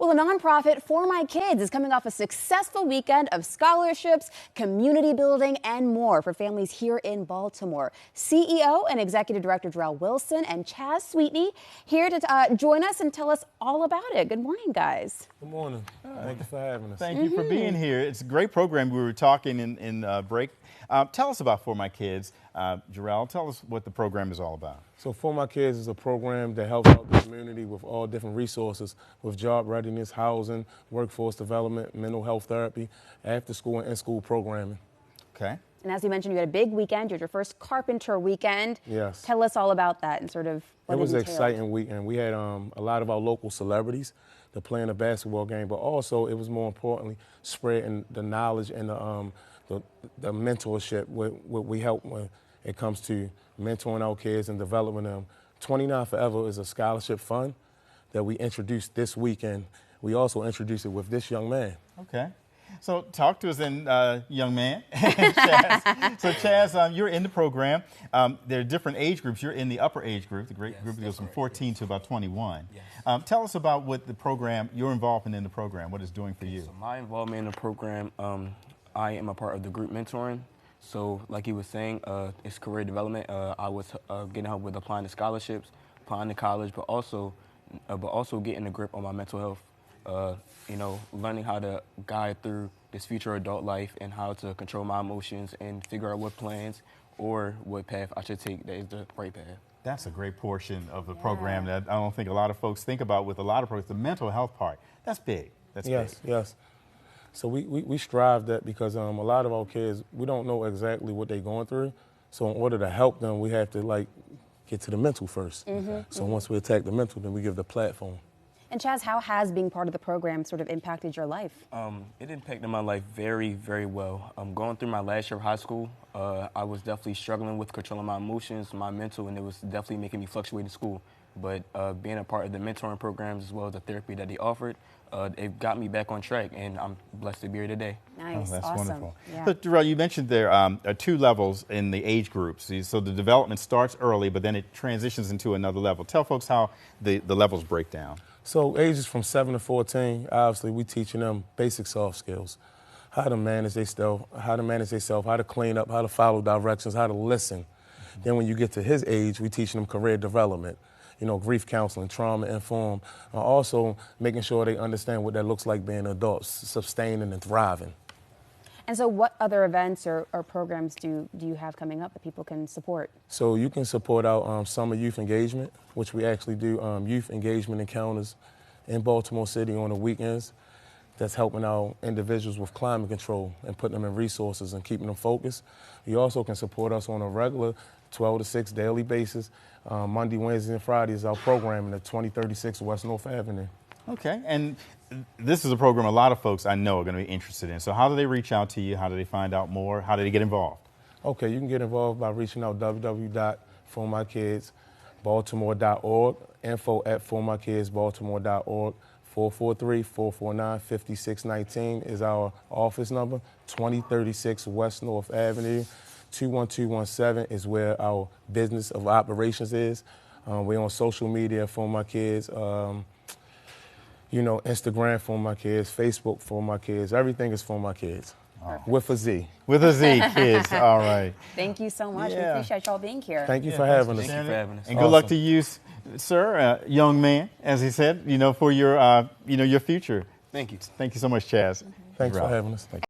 Well, the nonprofit For My Kids is coming off a successful weekend of scholarships, community building, and more for families here in Baltimore. CEO and Executive Director Jerel Wilson and Chaz Sweetney here to join us and tell us all about it. Good morning, guys. Good morning. Thank you for having us. Thank you for being here. It's a great program. We were talking in break. Tell us about For My Kids. Jerel, tell us what the program is all about. So For My Kids is a program that helps out the community with all different resources with job readiness, housing, workforce development, mental health therapy, after school and in-school programming. Okay. And as you mentioned, you had a big weekend. You had your first carpenter weekend. Yes. Tell us all about that and sort of what it was an entailed. exciting weekend. We had a lot of our local celebrities to play in a basketball game, but also it was more importantly spreading the knowledge and the mentorship what we help when it comes to mentoring our kids and developing them. 29 Forever is a scholarship fund that we introduced this weekend. We also introduced it with this young man. Okay. So talk to us then, young man. Chaz. So Chaz, you're in the program. There are different age groups. You're in the upper age group. The great group goes from 14 to about 21. Yes. Tell us about what the program, your involvement in the program, what it's doing for you. So my involvement in the program, I am a part of the group mentoring. So like he was saying, it's career development. I was getting help with applying to scholarships, applying to college, but also getting a grip on my mental health. Learning how to guide through this future adult life and how to control my emotions and figure out what plans or what path I should take that is the right path. That's a great portion of the program that I don't think a lot of folks think about with a lot of programs. The mental health part, that's big. That's big. Yes. So we strive that because a lot of our kids, we don't know exactly what they're going through. So in order to help them, we have to get to the mental first. So once we attack the mental, then we give the platform. And Chaz, how has being part of the program sort of impacted your life? It impacted my life very, very well. Going through my last year of high school, I was definitely struggling with controlling my emotions, my mental, and it was definitely making me fluctuate in school. But being a part of the mentoring programs as well as the therapy that they offered, it got me back on track, and I'm blessed to be here today. Nice, oh, that's awesome. Wonderful. Yeah. So, Jerel, you mentioned there are two levels in the age groups. So the development starts early, but then it transitions into another level. Tell folks how the levels break down. So ages from 7 to 14, obviously we teaching them basic soft skills, how to manage themselves, how to clean up, how to follow directions, how to listen. Then when you get to his age, we teaching them career development, grief counseling, trauma informed, also making sure they understand what that looks like being adults, sustaining and thriving. And so what other events or programs do you have coming up that people can support? So you can support our summer youth engagement, which we actually do youth engagement encounters in Baltimore City on the weekends. That's helping our individuals with climate control and putting them in resources and keeping them focused. You also can support us on a regular 12 to 6 daily basis. Monday, Wednesday, and Friday is our program at 2036 West North Avenue. Okay, and this is a program a lot of folks I know are going to be interested in. So how do they reach out to you? How do they find out more? How do they get involved? Okay, you can get involved by reaching out www.formykidsbaltimore.org, info@formykidsbaltimore.org. 443-449-5619 is our office number. 2036 West North Avenue. 21217 is where our business of operations is. We're on social media For My Kids. Instagram For My Kids, Facebook For My Kids. Everything is For My Kids. Oh. With a Z. With a Z, kids. All right. Thank you so much. We appreciate y'all being here. Thank you for having us. Thank you for having us. And good luck to you, sir, young man, as he said, for your, your future. Thank you. Thank you so much, Chaz. Thanks for having us. Thank you.